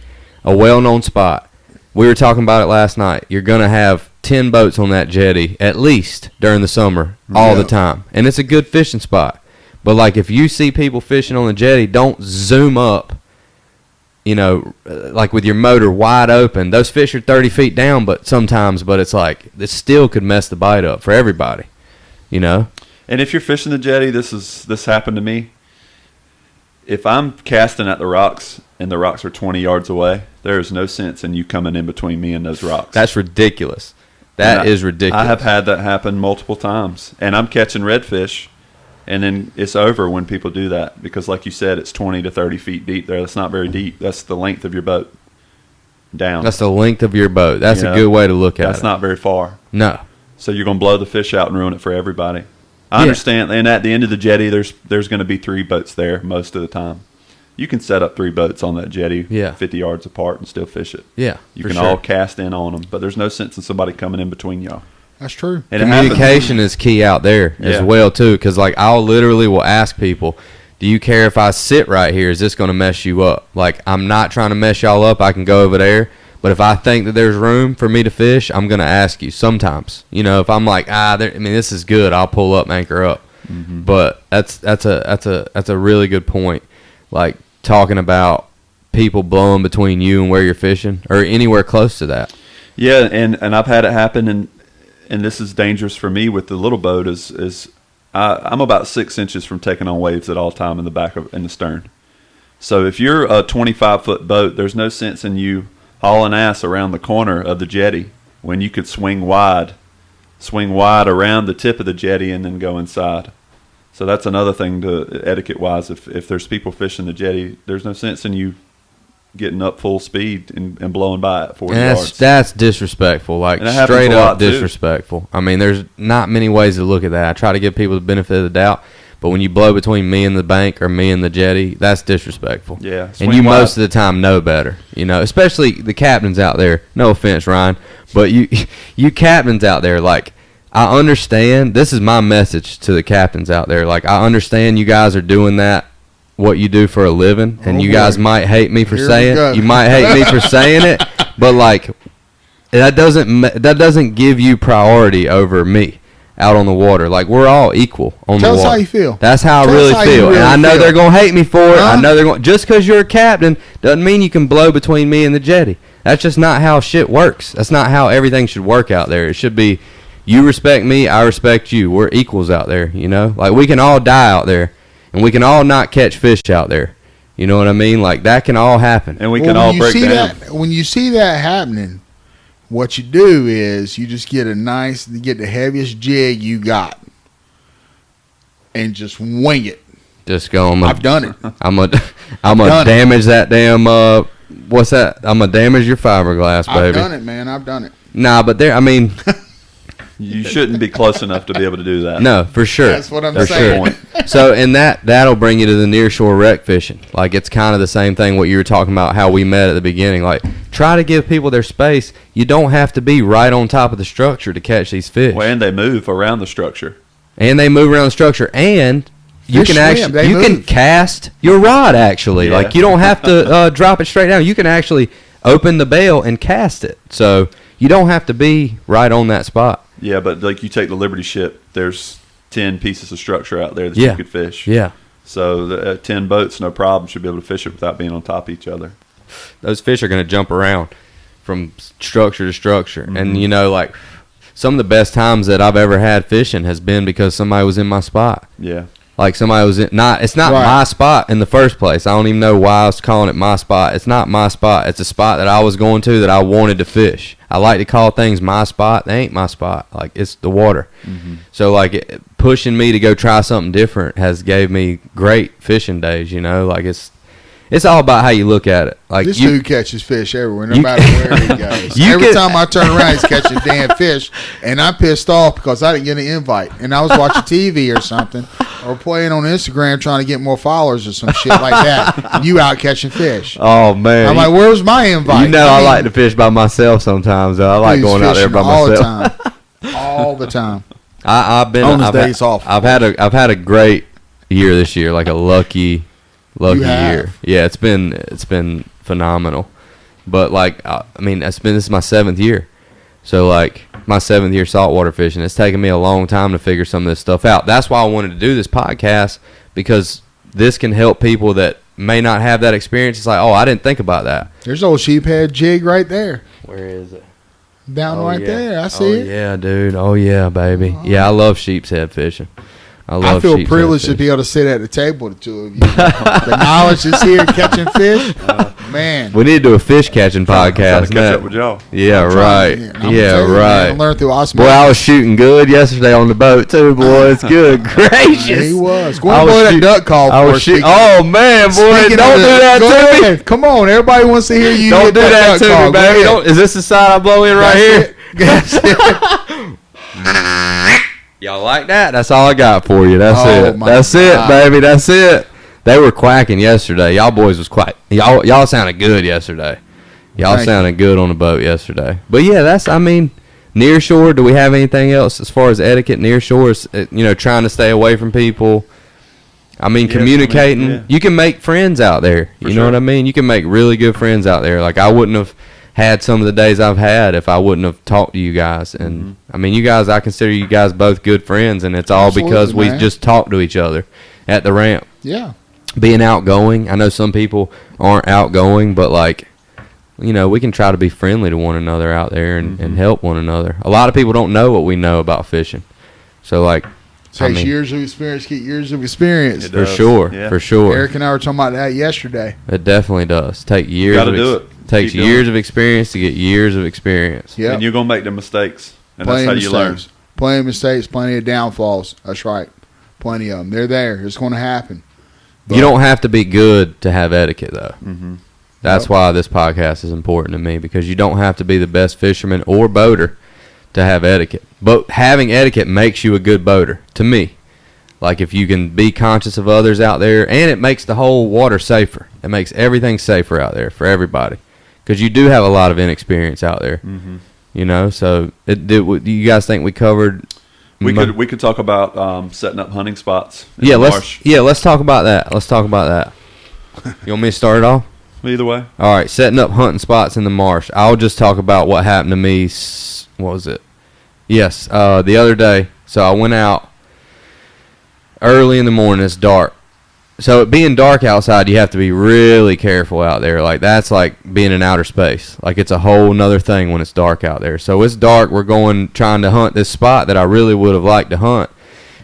a well-known spot, we were talking about it last night. You're going to have 10 boats on that jetty at least during the summer all the time. And it's a good fishing spot. But, like, if you see people fishing on the jetty, don't zoom up, you know, like with your motor wide open. Those fish are 30 feet down, but it's like, it still could mess the bite up for everybody, you know? And if you're fishing the jetty, this happened to me. If I'm casting at the rocks and the rocks are 20 yards away, there is no sense in you coming in between me and those rocks. That's ridiculous. That is ridiculous. I have had that happen multiple times. And I'm catching redfish, and then it's over when people do that. Because like you said, it's 20 to 30 feet deep there. That's not very deep. That's the length of your boat down. That's the length of your boat. That's You a know, good way to look at it. That's not very far. No. So you're going to blow the fish out and ruin it for everybody. I understand. And at the end of the jetty, there's going to be 3 boats there most of the time. You can set up 3 boats on that jetty 50 yards apart and still fish it. Yeah, You for can sure. all cast in on them, but there's no sense in somebody coming in between y'all. That's true. And it happens. Communication is key out there as Yeah. well, too, because, like, I'll literally will ask people, do you care if I sit right here? Is this going to mess you up? Like, I'm not trying to mess y'all up. I can go over there. But if I think that there's room for me to fish, I'm going to ask you sometimes. You know, if I'm like, this is good, I'll pull up, anchor up. Mm-hmm. But that's a really good point. Like, talking about people blowing between you and where you're fishing, or anywhere close to that. Yeah, and I've had it happen, and this is dangerous for me with the little boat. I'm about 6 inches from taking on waves at all time in the back in the stern. So if you're a 25-foot boat, there's no sense in you hauling ass around the corner of the jetty when you could swing wide around the tip of the jetty and then go inside. So that's another thing to etiquette-wise. If there's people fishing the jetty, there's no sense in you getting up full speed and blowing by at 40 yards. That's disrespectful, like And it happens straight a up lot, too. disrespectful. I mean, there's not many ways to look at that. I try to give people the benefit of the doubt, but when you blow between me and the bank or me and the jetty, that's disrespectful. Yeah, and swing you wide. most of the time know better, you know, especially the captains out there. No offense, Ryan, but you captains out there, like, I understand. This is my message to the captains out there. Like, I understand you guys are doing that, what you do for a living, and Oh, you boy. guys might hate me for Here we saying go. you might hate me for saying it, but like that doesn't give you priority over me out on the water. Like, we're all equal on Tell the us water. how you feel. That's how Tell I us really how you feel. really And I know feel. they're going to hate me for it. Huh? I know they're going just because you're a captain doesn't mean you can blow between me and the jetty. That's just not how shit works. That's not how everything should work out there. It should be you respect me, I respect you. We're equals out there, you know? Like, we can all die out there, and we can all not catch fish out there. You know what I mean? Like, that can all happen. And we Well, can when all you break see down. that, when you see that happening, what you do is you just get the heaviest jig you got, and just wing it. Just go. I've done it. I'm gonna done it. damage that damn. What's that? I'm gonna damage your fiberglass, baby. I've done it, man. I've done it. Nah, but there. I mean, You shouldn't be close enough to be able to do that. no, for sure. That's what I'm for saying. Sure. So, and that'll bring you to the nearshore wreck fishing. Like, it's kind of the same thing. What you were talking about, how we met at the beginning. Like, try to give people their space. You don't have to be right on top of the structure to catch these fish. Well, and they move around the structure. And they move around the structure, and you Fish can swim, actually they you can move. cast your rod. Actually, Yeah. like, you don't have to drop it straight down. You can actually open the bail and cast it. So you don't have to be right on that spot. Yeah, but like you take the Liberty ship, there's 10 pieces of structure out there that Yeah. you could fish. Yeah, So the 10 boats, no problem, should be able to fish it without being on top of each other. those fish are going to jump around from structure to structure, and you know, like, some of the best times that I've ever had fishing has been because somebody was in my spot. Yeah. Like, somebody was in, it's not Right. my spot in the first place. I don't even know why I was calling it my spot. It's not my spot. It's a spot that I was going to that I wanted to fish. I like to call things my spot. They ain't my spot. Like, it's the water. So, like, pushing me to go try something different has gave me great fishing days, you know? Like, it's all about how you look at it. Like, This you, dude catches fish everywhere, no you- matter where he goes. You Every could- time I turn around, he's catching damn fish, and I'm pissed off because I didn't get an invite, and I was watching TV or something, or playing on Instagram trying to get more followers or some shit like that. And you out catching fish. oh, man. I'm like, where's my invite? you know, I mean, like to fish by myself sometimes, though. I like he's going out there fishing by all myself. the time, all the time. I've been On his I've days had, off. I've had a great year this year, like a lucky You have. year. Yeah, it's been phenomenal. But like, I mean, this is my 7th year, so like my 7th year saltwater fishing. It's taken me a long time to figure some of this stuff out. That's why I wanted to do this podcast, because this can help people that may not have that experience. It's like, oh, I didn't think about that. There's old sheephead jig right there, Where is it? down Oh, right yeah. there. I Oh, see it. yeah, dude. Oh yeah, baby. Yeah, I love sheep's head fishing. I feel sheep's head privileged to fishing. be able to sit at the table with the two of you. The knowledge is here catching fish. Man. We need to do a fish catching I'm trying podcast. to catch man. up with y'all. Yeah, I'm right. trying- I'm Yeah, telling you, man, I right. learned through Boy, osmosis. I was shooting good yesterday on the boat too, boy. It's good gracious. He was. Go I and was blow that shoot- duck call I for was us. shooting. Oh man, boy, Speaking don't of do the- that go to me. ahead. Come on, everybody wants to hear you. Don't hit do that duck to call. me, Go baby. ahead. Don't, is this the side I blow in right here? That's it. Y'all like that? That's all I got for you. That's Oh, it. my That's it, God. baby. That's it. They were quacking yesterday. Y'all boys was quack. Y'all sounded good yesterday. Y'all Thank sounded good on the boat yesterday. But yeah, I mean, near shore. Do we have anything else as far as etiquette near shore? Is, trying to stay away from people. I mean, Yes, communicating. yeah. You can make friends out there. For You know sure. what I mean? You can make really good friends out there. Like, I wouldn't have had some of the days I've had if I wouldn't have talked to you guys. And I mean, you guys, I consider you guys both good friends, and it's all Absolutely, because we man. just talk to each other at the ramp. Yeah. Being outgoing, I know some people aren't outgoing, but like, we can try to be friendly to one another out there and help one another. A lot of people don't know what we know about fishing, so like, Takes years of experience, get years of experience. It for does, sure, yeah. for sure, Eric and I were talking about that yesterday. it definitely does take years. Gotta of do it. Takes Keep doing years it. of experience to get years of experience. Yeah. And you're going to make the mistakes. And Plenty that's how of you learn. mistakes. Plenty of mistakes, plenty of downfalls. That's right. Plenty of them. They're there. It's going to happen. You don't have to be good to have etiquette, though. Mm-hmm. That's Yep. why this podcast is important to me, because you don't have to be the best fisherman or boater to have etiquette. But having etiquette makes you a good boater, to me. Like, if you can be conscious of others out there, and it makes the whole water safer. It makes everything safer out there for everybody, because you do have a lot of inexperience out there. Mm-hmm. So do you guys think we covered We could talk about setting up hunting spots. In Yeah, the marsh. let's talk about that. Let's talk about that. You want me to start it off? Either way. All right, setting up hunting spots in the marsh. I'll just talk about what happened to me. What was it? Yes, the other day. So I went out early in the morning. It's dark. So it being dark outside, you have to be really careful out there. Like, that's like being in outer space. Like, it's a whole nother thing when it's dark out there. So it's dark. We're trying to hunt this spot that I really would have liked to hunt.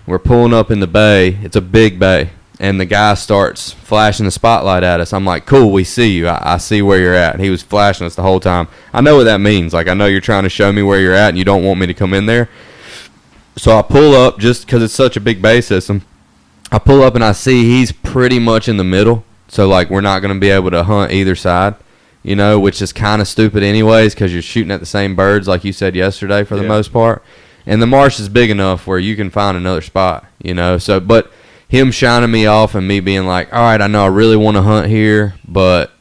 We're pulling up in the bay. It's a big bay. And the guy starts flashing the spotlight at us. I'm like, cool, we see you. I see where you're at. He was flashing us the whole time. I know what that means. Like, I know you're trying to show me where you're at and you don't want me to come in there. So I pull up just because it's such a big bay system. I pull up and I see he's pretty much in the middle. So, like, we're not going to be able to hunt either side, you know, which is kind of stupid anyways because you're shooting at the same birds like you said yesterday for the most part. And the marsh is big enough where you can find another spot, you know. So, but him shining me off and me being like, all right, I know I really want to hunt here, but,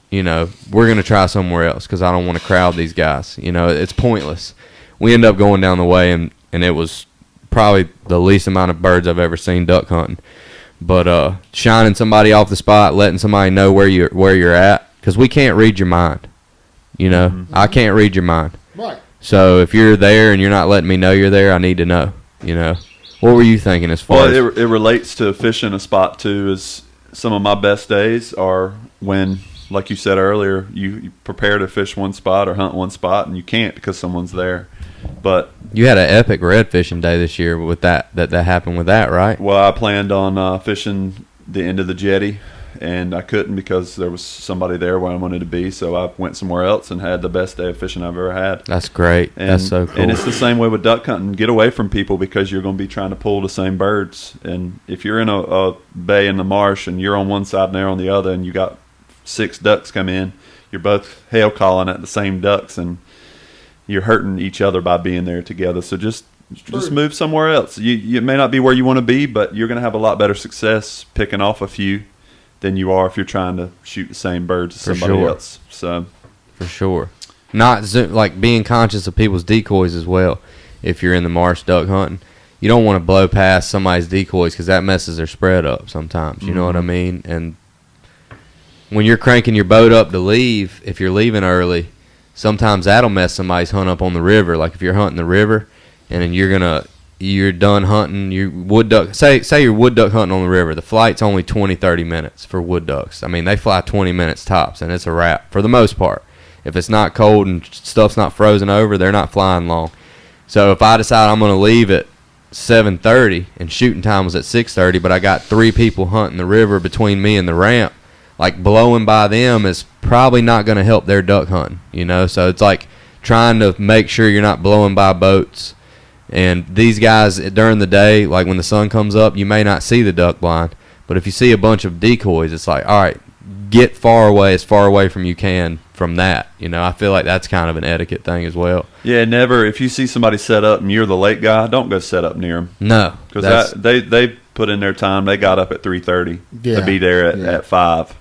you know, we're going to try somewhere else because I don't want to crowd these guys. You know, it's pointless. We end up going down the way, and it was probably the least amount of birds I've ever seen duck hunting. But shining somebody off the spot, letting somebody know where you're at, because we can't read your mind. You know, I can't read your mind. Right. So if you're there and you're not letting me know you're there, I need to know, you know. What were you thinking as far as... Well, it relates to fishing a spot, too, is some of my best days are when, like you said earlier, you prepare to fish one spot or hunt one spot, and you can't because someone's there. But you had an epic red fishing day this year with that happened with that, right? Well, I planned on fishing the end of the jetty, and I couldn't because there was somebody there where I wanted to be, so I went somewhere else and had the best day of fishing I've ever had. That's great. That's so cool. And it's the same way with duck hunting. Get away from people because you're going to be trying to pull the same birds. And if you're in a bay in the marsh and you're on one side and they're on the other and you got 6 ducks come in, you're both hail calling at the same ducks, and you're hurting each other by being there together. So just move somewhere else. You may not be where you want to be, but you're going to have a lot better success picking off a few than you are if you're trying to shoot the same birds as somebody else. So, for sure, not like being conscious of people's decoys as well. If you're in the marsh duck hunting, you don't want to blow past somebody's decoys because that messes their spread up sometimes. You know what I mean? And when you're cranking your boat up to leave, if you're leaving early, sometimes that'll mess somebody's hunt up on the river. Like if you're hunting the river, and then you're done hunting your wood duck. Say you're wood duck hunting on the river. The flight's only 20-30 minutes for wood ducks. I mean, they fly 20 minutes tops, and it's a wrap for the most part. If it's not cold and stuff's not frozen over, they're not flying long. So if I decide I'm going to leave at 7:30 and shooting time was at 6:30, but I got 3 people hunting the river between me and the ramp, like blowing by them is probably not going to help their duck hunting, you know? So it's like trying to make sure you're not blowing by boats. And these guys, during the day, like when the sun comes up, you may not see the duck blind. But if you see a bunch of decoys, it's like, all right, get as far away from you can from that. You know, I feel like that's kind of an etiquette thing as well. Yeah, never. If you see somebody set up and you're the late guy, don't go set up near them. No, because they put in their time. They got up at 3:30 to be there at 5,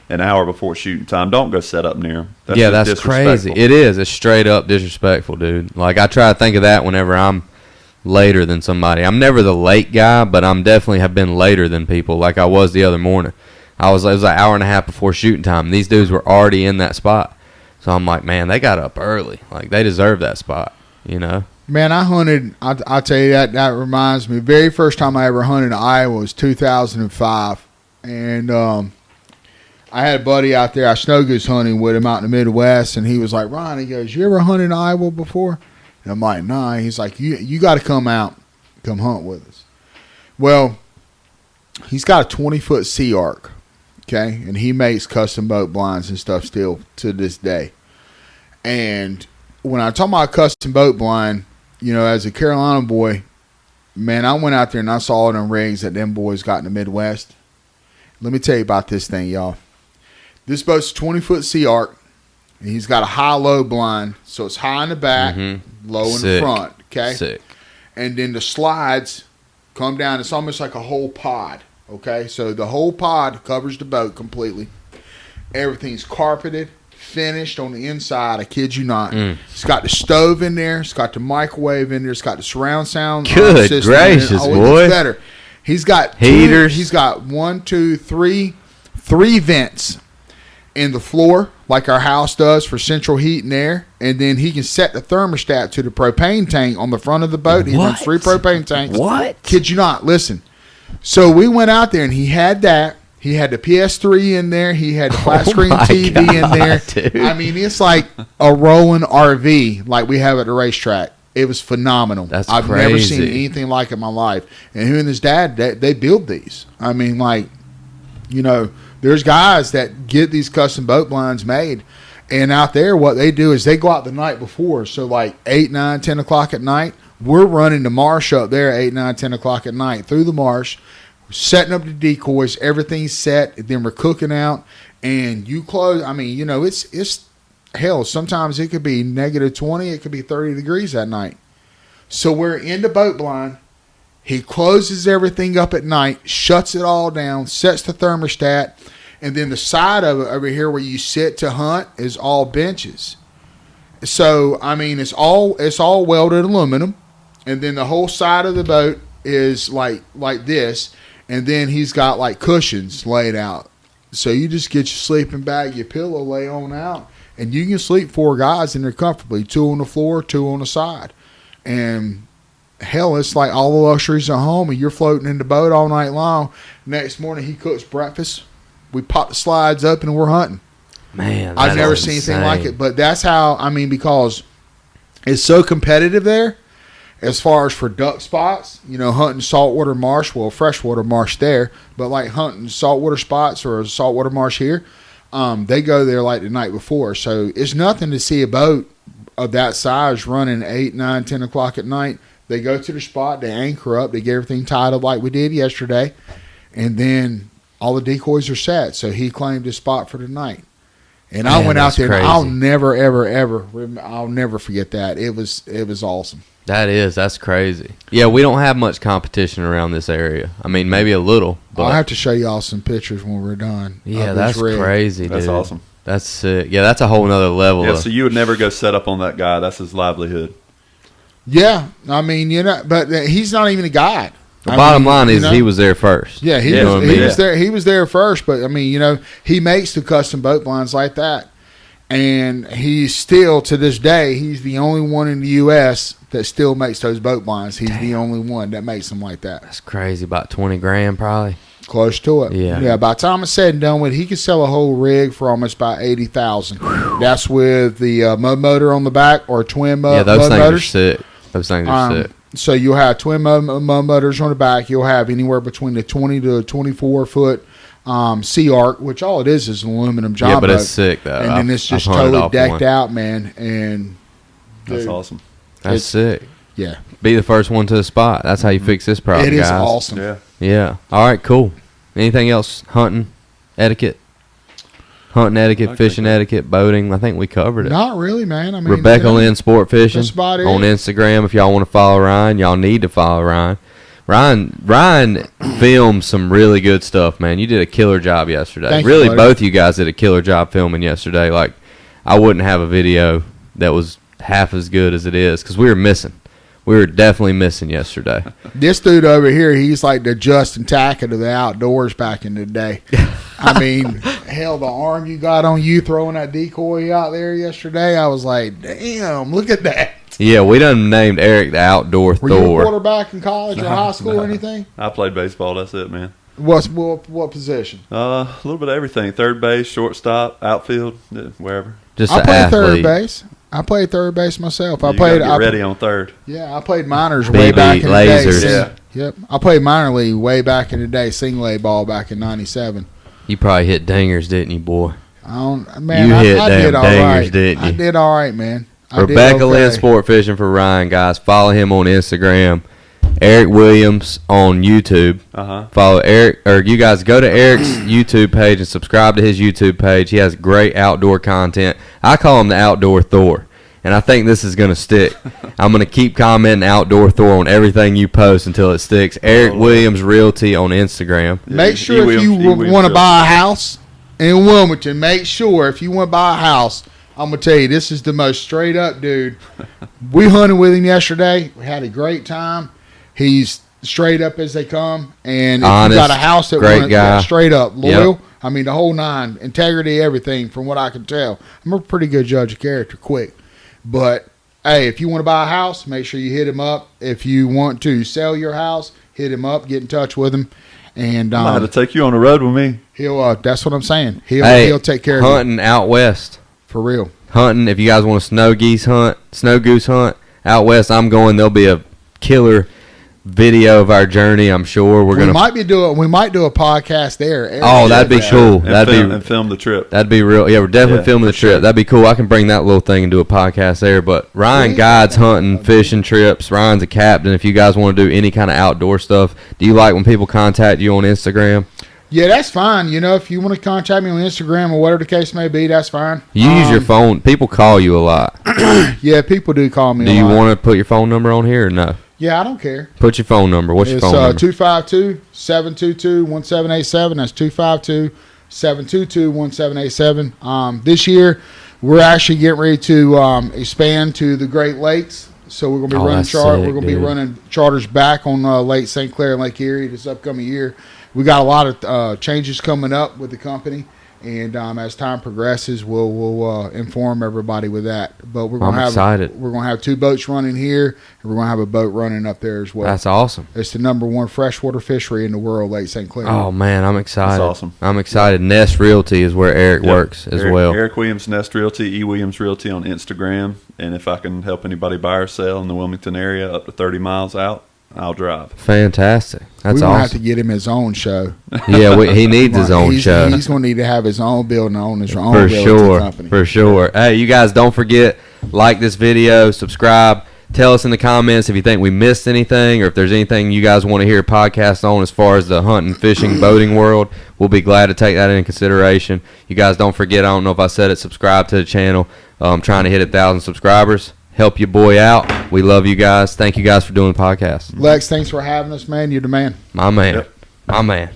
an hour before shooting time. Don't go set up near them. That's crazy. It is. It's straight up disrespectful, dude. Like I try to think of that whenever I'm later than somebody. I'm never the late guy, but I'm definitely have been later than people. Like I was the other morning. It was an hour and a half before shooting time. These dudes were already in that spot. So I'm like, man, they got up early. Like they deserve that spot, you know? Man, I hunted, I'll tell you that reminds me, very first time I ever hunted in Iowa was 2005. And I had a buddy out there, I snow goose hunting with him out in the Midwest, and he was like, Ron, he goes, you ever hunted in Iowa before? And I'm like, nah. He's like, you got to come out, come hunt with us. Well, he's got a 20-foot Sea Arc, okay? And he makes custom boat blinds and stuff still to this day. And when I talk about custom boat blind, you know, as a Carolina boy, man, I went out there and I saw all them rigs that them boys got in the Midwest. Let me tell you about this thing, y'all. This boat's a 20-foot Sea Arc. And he's got a high-low blind, so it's high in the back, low in the front, okay? Sick. And then the slides come down. It's almost like a whole pod, okay? So the whole pod covers the boat completely. Everything's carpeted, finished on the inside. I kid you not. Mm. It's got the stove in there. It's got the microwave in there. It's got the surround sound. Good system in it. gracious, Oh, it boy. gets better. He's got Heaters. He's got 1, 2, 3 vents in the floor, like our house does for central heat and air. And then he can set the thermostat to the propane tank on the front of the boat. He runs 3 propane tanks. What? Kid you not. Listen. So we went out there and he had that. He had the PS3 in there. He had the flat screen my TV in God, there. dude. I mean, it's like a rolling RV like we have at the racetrack. It was phenomenal. That's I've never seen crazy. anything like it in my life. And him and his dad, they build these. I mean, like, you know, there's guys that get these custom boat blinds made. And out there, what they do is they go out the night before. So, like 8, 9, 10 o'clock at night, we're running the marsh up there at 8, 9, 10 o'clock at night through the marsh, setting up the decoys, everything's set. Then we're cooking out. And you close, I mean, you know, it's hell, sometimes it could be negative 20, it could be 30 degrees that night. So we're in the boat blind. He closes everything up at night, shuts it all down, sets the thermostat, and then the side of it over here where you sit to hunt is all benches. So, I mean, it's all welded aluminum, and then the whole side of the boat is like this, and then he's got like cushions laid out. So you just get your sleeping bag, your pillow, lay on out, and you can sleep 4 guys in there comfortably, 2 on the floor, 2 on the side. And hell, it's like all the luxuries at home, and you're floating in the boat all night long. Next morning, he cooks breakfast. We pop the slides up, and we're hunting. Man, I've that never is seen anything like insane. it, but that's how, I mean, because it's so competitive there as far as for duck spots, you know, hunting saltwater marsh, well, freshwater marsh there, but like hunting saltwater spots or a saltwater marsh here, they go there like the night before. So it's nothing to see a boat of that size running 8, 9, 10 o'clock at night. They go to the spot, they anchor up, they get everything tied up like we did yesterday, and then all the decoys are set. So he claimed his spot for the night. And I Man, went out that's there, and crazy. I'll never, ever, I'll never forget that. It was awesome. That's crazy. Yeah, we don't have much competition around this area. I mean, maybe a little, but I'll have to show y'all some pictures when we're done. yeah, of that's this rig. crazy, dude. That's awesome. That's sick. Yeah, that's a whole nother level. Yeah, of, so you would never go set up on that guy. That's his livelihood. Yeah, I mean, you know, but he's not even a guide. the bottom line you is know? he was there first. Yeah, he Yeah, was. you know what I He mean? was there. He was there first. But I mean, you know, he makes the custom boat blinds like that, and he's still to this day, he's the only one in the U.S. that still makes those boat blinds. He's the only one that makes them like that. That's crazy. About 20 grand, probably. Close to it. Yeah. Yeah. By the time it's said and done with, he could sell a whole rig for almost about $80,000. That's with the mud motor on the back or twin mud, Yeah, those mud things motors. are sick. Those things are sick. So you'll have twin mud motors on the back. You'll have anywhere between the 20 to 24 foot Sea Arc, which all it is an aluminum job. Yeah, but boat. it's sick though. And then it's just I've hunted totally off decked one. out, man. And That's dude, awesome. That's It's- sick. Yeah, Be the first one to the spot. That's how you fix this problem, it is guys. awesome. Yeah. Yeah. All right. Cool. Anything else? Hunting etiquette, fishing etiquette, boating. I think we covered it. Not really, man. I mean, Rebecca you know, Lynn Sport Fishing that's about it. on Instagram. If y'all want to follow Ryan, y'all need to follow Ryan. Ryan filmed some really good stuff, man. You did a killer job yesterday. Thank you, really, buddy. both you guys did a killer job filming yesterday. Like, I wouldn't have a video that was half as good as it is because we were missing. We were definitely missing yesterday. This dude over here, he's like the Justin Tackett of the outdoors back in the day. I mean, hell, the arm you got on you throwing that decoy out there yesterday, I was like, damn, look at that. Yeah, we done named Eric the Outdoor Were you a Thor. quarterback in college or high school or anything? I played baseball. That's it, man. What position? A little bit of everything. Third base, shortstop, outfield, wherever. Just I an played third athlete. base. I played third base myself. I You gotta played. get ready on third. Yeah, I played minors way BB back in lasers. the day. Yeah. Yep. I played minor league way back in the day, single A ball back in '97. You probably hit dingers, didn't you, boy? I don't, man. You hit I damn did all dingers, right. didn't I you? did all right, man. I did Rebecca Lynn okay. Sport Fishing for Ryan, guys. Follow him on Instagram. Eric Williams on YouTube. Follow Eric, or you guys go to Eric's YouTube page and subscribe to his YouTube page. He has great outdoor content. I call him the Outdoor Thor, and I think this is going to stick. I'm going to keep commenting Outdoor Thor on everything you post until it sticks. Eric Williams Realty on Instagram. Make sure if you Williams want to show. buy a house in Wilmington, make sure if you want to buy a house, I'm going to tell you, this is the most straight up dude. We hunted with him yesterday. We had a great time. He's straight up as they come. And if Honest, you got a house that great wants guy. straight up, loyal, Yep. I mean, the whole nine, integrity, everything, from what I can tell. I'm a pretty good judge of character quick. But, hey, if you want to buy a house, make sure you hit him up. If you want to sell your house, hit him up, get in touch with him. And I had to take you on the road with me. he'll that's what I'm saying. Hey, He'll take care of you. hunting out west. For real. Hunting, if you guys want to snow goose hunt out west, I'm going. There'll be a killer video of our journey. I'm sure we might do a podcast there. Oh, that'd be cool. And film the trip. That'd be real. Yeah, we're definitely Yeah, filming the for trip. sure. That'd be cool. I can bring that little thing and do a podcast there. But Ryan guides hunting, fishing trips. Ryan's a captain. If you guys want to do any kind of outdoor stuff, do you like when people contact you on Instagram? Yeah, that's fine. You know, if you want to contact me on Instagram or whatever the case may be, that's fine. You use your phone. People call you a lot. Yeah, people do call me. Do a you lot. want to put your phone number on here or no? Yeah, I don't care. Put your phone number. What's your It's phone number? 252-722-1787. That's 252-722-1787. This year, we're actually getting ready to expand to the Great Lakes. So we're going to be running that's sick, We're going to be dude. running charters back on Lake St. Clair and Lake Erie this upcoming year. We got a lot of changes coming up with the company, and as time progresses, we'll inform everybody with that. But we're going to I'm excited. We're going to have 2 boats running here, and we're going to have a boat running up there as well. That's awesome. It's the #1 freshwater fishery in the world, Lake St. Clair. Oh man, I'm excited. That's awesome. I'm excited. Nest Realty is where Eric works as well. Eric Williams Nest Realty, E. Williams Realty on Instagram. And if I can help anybody buy or sell in the Wilmington area up to 30 miles out, I'll drive. Fantastic. That's we're going to have to awesome. get him his own show. Yeah, he needs his own show. He's going to need to have his own building, own his own For realty sure. company. For sure. Hey, you guys don't forget, like this video, subscribe. Tell us in the comments if you think we missed anything or if there's anything you guys want to hear a podcast on as far as the hunting, fishing, boating world. We'll be glad to take that into consideration. You guys don't forget, I don't know if I said it, subscribe to the channel. I'm trying to hit 1,000 subscribers. Help your boy out. We love you guys. Thank you guys for doing the podcast. Lex, thanks for having us, man. You're the man. My man. Yep. My man.